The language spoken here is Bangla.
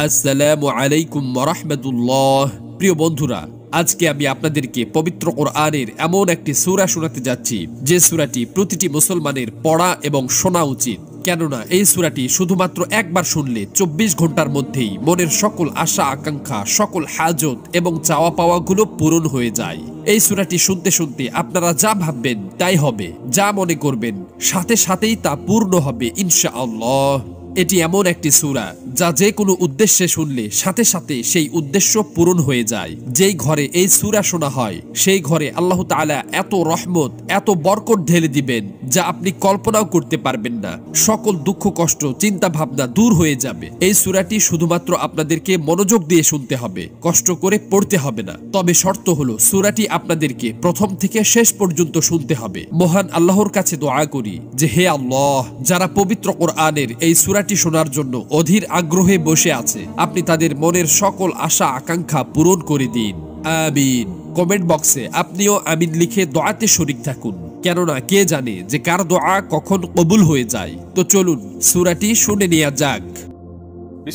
আসসালামু আলাইকুম ওয়া রাহমাতুল্লাহ। প্রিয় বন্ধুরা, আজকে আমি আপনাদেরকে পবিত্র কোরআনের এমন একটি সূরা শোনাতে যাচ্ছি যে সূরাটি প্রতিটি মুসলমানের পড়া এবং শোনা উচিত। কেননা এই সূরাটি শুধুমাত্র একবার শুনলে 24 ঘন্টার মধ্যেই মনের সকল আশা আকাঙ্ক্ষা, সকল হাজত এবং চাওয়া পাওয়াগুলো পূরণ হয়ে যায়। এই সূরাটি শুনতে শুনতে আপনারা যা ভাববেন তাই হবে, যা মনে করবেন সাথে সাথেই তা পূর্ণ হবে ইনশাআল্লাহ। এটি এমন একটি সূরা যা যে কোনো উদ্দেশ্যে শুনলে সাথে সাথে সেই উদ্দেশ্য পূরণ হয়ে যায়। যেই ঘরে এই সূরা শোনা হয় সেই ঘরে আল্লাহ তাআলা এত রহমত, এত বরকত ঢেলে দিবেন যা আপনি কল্পনাও করতে পারবেন না। সকল দুঃখ কষ্ট চিন্তা ভাবনা দূর হয়ে যাবে। এই সূরাটি শুধুমাত্র আপনাদেরকে মনোযোগ দিয়ে শুনতে হবে, কষ্ট করে পড়তে হবে না। তবে শর্ত হলো সূরাটি আপনাদেরকে প্রথম থেকে শেষ পর্যন্ত শুনতে হবে। মহান আল্লাহর কাছে দোয়া করি যে হে আল্লাহ, যারা পবিত্র কোরআনের এই সূরাটি শোনার জন্য অধীর আগ্রহে বসে আছে, আপনি তাদের মনের সকল আশা আকাঙ্ক্ষা পূরণ করে দিন, আমিন। কমেন্ট বক্সে আপনিও আমিন লিখে দোয়াতে শরীক থাকুন, কেননা কে জানে যে কার দোয়া কখন কবুল হয়ে যায়। তো চলুন সূরাটি শুনে নেওয়া যাক।